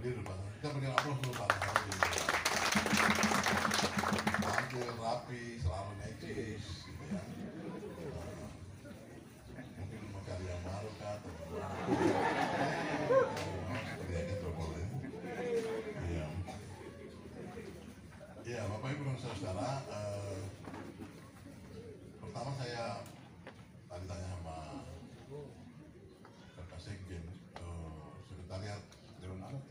berdiri Pak. Kita berikan aplaus dulu Pak. Tampil rapi, selalu necis, gitu ya. Mungkin mencari yang baru kan? Seperti itu boleh. Iya. Iya, Bapak Ibu dan Saudara. Pertama saya tadi tanya sama Bapak Sekjen, sekretariat Dewan Adat,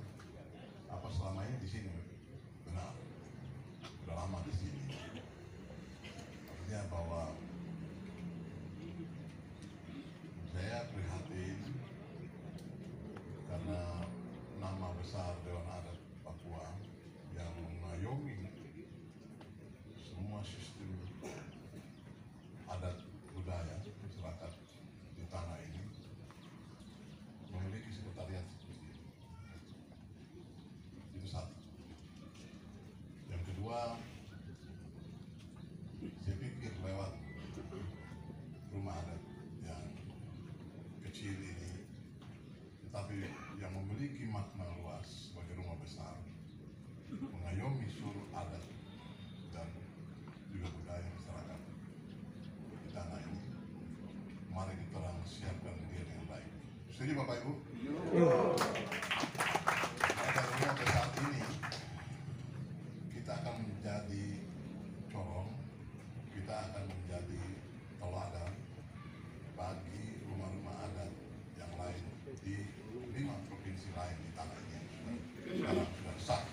apa selama ini di sini? Benar, sudah lama di sini. Artinya bahwa saya prihatin karena nama besar Dewan Adat Papua yang mengayomi semua sistem adat budaya masyarakat di tanah ini memiliki sekretariat seperti itu. Itu satu. Yang kedua, saya pikir lewat rumah adat yang kecil ini, tetapi yang memiliki makna luas sebagai rumah besar, mengayomi seluruh adat dan juga budaya masyarakat di tanah ini. Mari kita siapkan dia dengan baik. Setuju Bapak Ibu? Pada rumah besar ini kita akan menjadi corong, kita akan menjadi teladan bagi rumah-rumah adat yang lain di 5 provinsi lain di tanah ini yang sekarang sudah sah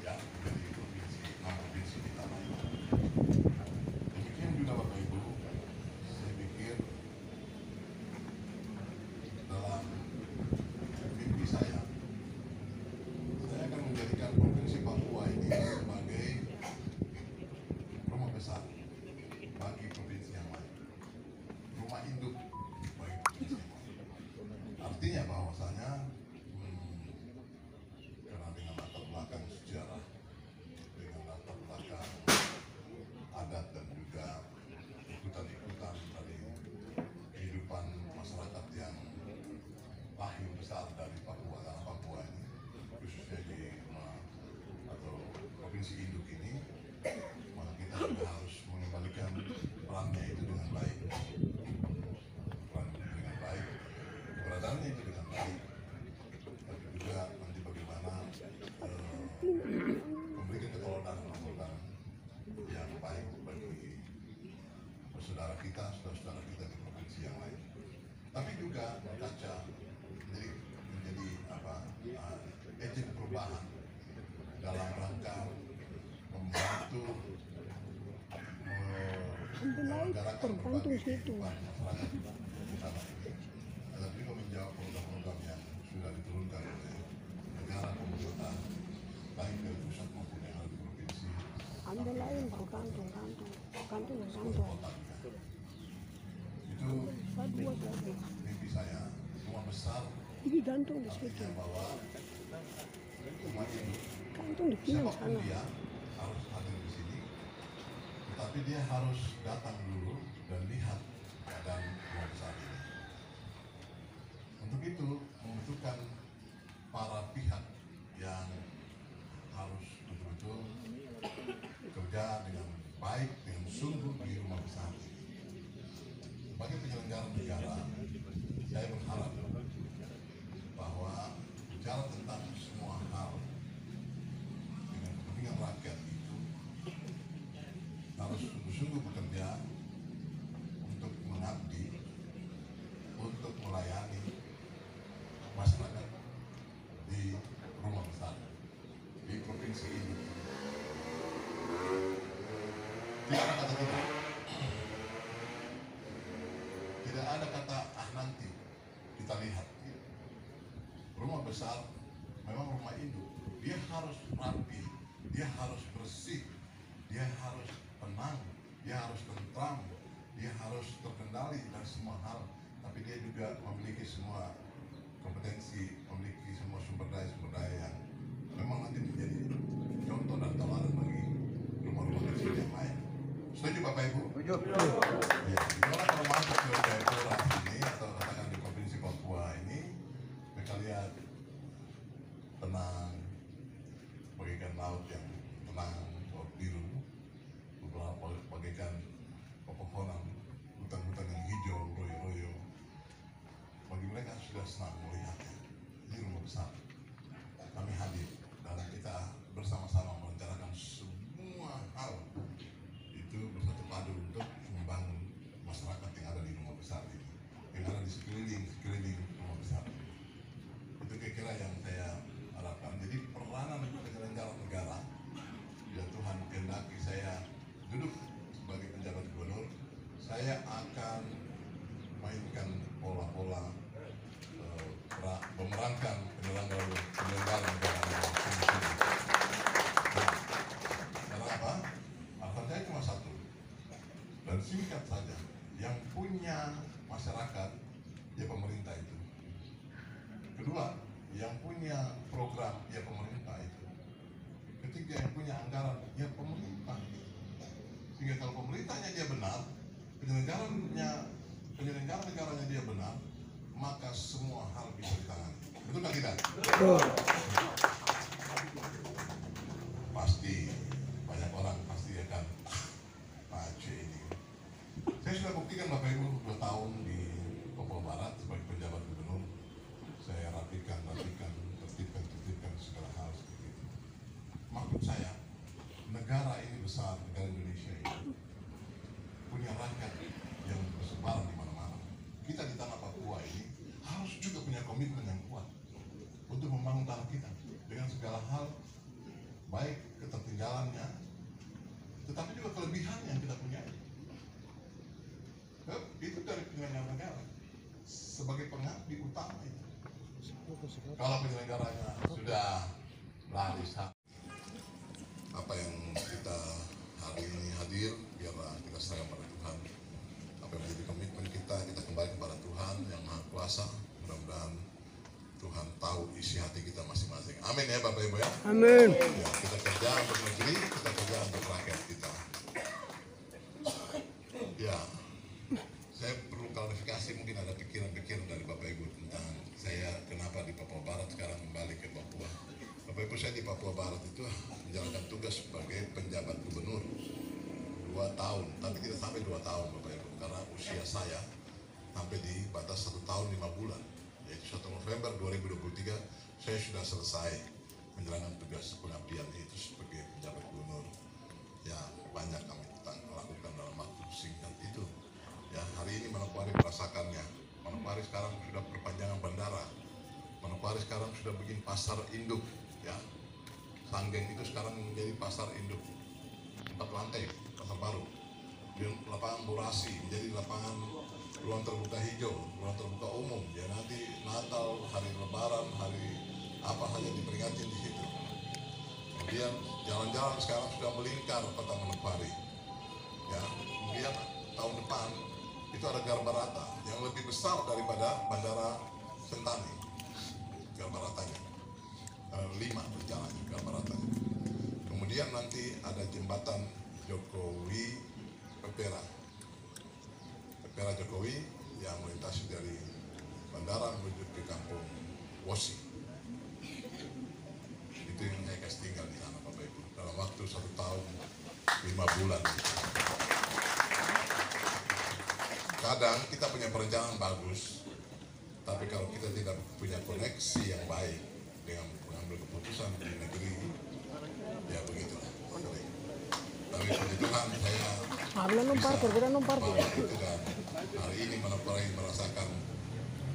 ya menjadi provinsi, 6 provinsi di tanah ini. Demikian juga Bapak Ibu, saya pikir dalam mimpi saya akan menjadikan provinsi Papua ini sebagai rumah besar bagi provinsi yang lain, rumah induk bagi provinsi yang lain. Artinya bahwasanya karena dengan latar belakang sejarah, dengan latar belakang adat dan juga ikutan-ikutan dari kehidupan masyarakat yang lahir besar dari Papua, tanah Papua ini, khususnya di atau provinsi induk ini, maka kita juga harus mengembalikan perannya itu dengan baik, keberadaannya itu dengan baik, tapi juga nanti bagaimana memberikan keteladanan yang baik bagi saudara kita, saudara-saudara kita di provinsi yang lain. Tapi juga berkaca menjadi agent perubahan dalam rangka membantu menyelenggarakan berbagai kehidupan masyarakat di tanah ini, dan juga menjawab program-program yang sudah diturunkan oleh negara pemerintah baik dari pusat maupun yang ada di provinsi. Ambil lain kok kantung. Itu mimpi saya, rumah besar. Ini gantung di situ. Bahwa rumah ini Kantung di pinggir siapapun sana. dia harus hadir di sini, tetapi dia harus datang dulu dan lihat keadaan rumah besar ini. Untuk itu membutuhkan para pihak yang harus betul-betul kerja dengan baik, dengan sungguh di rumah besar ini. Sebagai penyelenggara negara, saya berharap bahwa bicara tentang semua hal dengan kepentingan rakyat itu harus sungguh-sungguh bekerja untuk mengabdi, untuk melayani masyarakat di rumah besar di provinsi ini. Tidak ada kata tidak. Tidak ada kata nanti kita lihat. Rumah besar memang rumah induk. Dia harus rapi, dia harus bersih, dia harus tenang, dia harus tentram, dia harus terkendali dari semua hal. Tapi dia juga memiliki semua kompetensi, memiliki semua sumber daya yang memang nanti menjadi contoh dan teladan bagi rumah-rumah kecil yang lain. Setuju Bapak Ibu? Setuju. Ya, gimana kalau masuk ke daerah ini atau katakan di provinsi Papua ini, mereka lihat tenang, akan mainkan pola-pola memerankan penyelenggara negara yang sungguh-sungguh. Karena apa? Alasan saya cuma satu, dan singkat saja, yang punya masyarakat ya pemerintah itu. Kedua, yang punya program ya pemerintah itu. Ketiga, yang punya anggaran ya pemerintah. Sehingga kalau pemerintahnya dia benar, penyelenggara negaranya dia benar, maka semua hal bisa ditangani. Betul nggak tidak? Betul. Pasti banyak orang pasti akan maju ini. Saya sudah buktikan Bapak Ibu 2 tahun di Papua Barat sebagai penjabat gubernur. Saya rapikan, tertibkan segala hal seperti itu. Maksud saya, negara ini besar, negara Indonesia ini punya rakyat yang bersebaran di mana-mana. Kita di tanah Papua ini harus juga punya komitmen yang kuat untuk membangun tanah kita dengan segala hal, baik ketertinggalannya, tetapi juga kelebihan yang kita punya. Itu dari penyelenggara negara sebagai pengabdi utama itu. Kalau penyelenggaranya sudah laris, apa yang kita hari ini hadir, biarlah kita serahkan pada Tuhan. Apa yang menjadi komitmen kita kembali kepada Tuhan yang Maha Kuasa. Mudah-mudahan Tuhan tahu isi hati kita masing-masing. Amin ya Bapak Ibu ya. Amin. Ya, kita kerja untuk negeri, kita kerja untuk rakyat kita. Ya, saya perlu klarifikasi, mungkin ada pikiran-pikiran dari Bapak Ibu tentang saya kenapa di Papua Barat sekarang kembali ke Papua. Bapak Ibu, saya di Papua Barat itu menjalankan tugas sebagai penjabat gubernur 2 tahun, tapi tidak sampai 2 tahun Bapak Ibu, karena usia saya sampai di batas 1 tahun 5 bulan, yaitu 1 November 2023 saya sudah selesai menjalankan tugas pengabdian itu sebagai penjabat gubernur. Ya, banyak kami lakukan dalam waktu singkat itu. Ya, hari ini Manokwari merasakannya. Manokwari sekarang sudah perpanjangan bandara. Manokwari sekarang sudah bikin pasar induk. Ya, Sanggeng itu sekarang menjadi pasar induk 4 lantai, pasar baru. Di lapangan Borasi menjadi lapangan ruang terbuka hijau, ruang terbuka umum. Ya, nanti Natal, hari Lebaran, hari apa saja diperingati di situ. Kemudian jalan-jalan sekarang sudah melingkar kota Manokwari. Ya, kemudian tahun depan itu ada Garbarata yang lebih besar daripada Bandara Sentani. Garbaratanya 5 berjalannya Garbaratanya. Kemudian nanti ada jembatan Jokowi Pepera Jokowi yang melintasi dari bandara menuju ke kampung Wosi. Itu yang saya kasih tinggal di sana Bapak Ibu dalam waktu 1 tahun 5 bulan. Kadang kita punya perencanaan bagus, tapi kalau kita tidak punya koneksi yang baik dengan mengambil keputusan di negeri, ya begitulah. Tapi puji Tuhan saya bisa bawa itu, dan hari ini Manokwari merasakan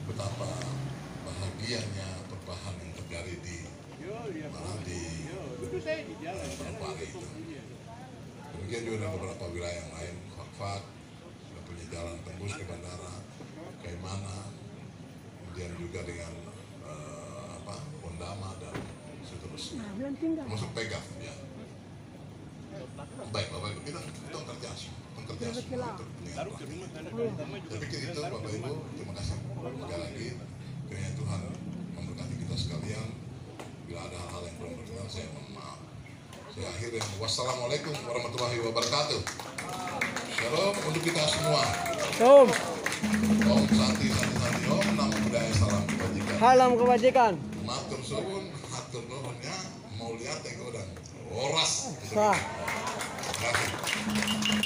betapa bahagianya perubahan yang terjadi di Manokwari itu. Demikian juga dengan beberapa wilayah yang lain, Fakfak sudah punya jalan tembus ke bandara, Kaimana, kemudian juga dengan Pondama dan seterusnya, termasuk Pegaf ya. Baik Bapak Ibu, kita kerja semua untuk kepentingan bangsa. Saya pikir itu Bapak Ibu, terima kasih sekali lagi. Kiranya Tuhan memberkati kita sekalian. Bila ada hal-hal yang belum berkenan, saya mohon maaf. Saya akhiri, wassalamualaikum warahmatullahi wabarakatuh. Shalom untuk kita semua. Shalom. Om Santi, Om Namo Buddhaya, salam kebajikan. Salam kebajikan. Matur suwun, hatur nuhunnya, mau lihat dan oras. Sah. Terima kasih.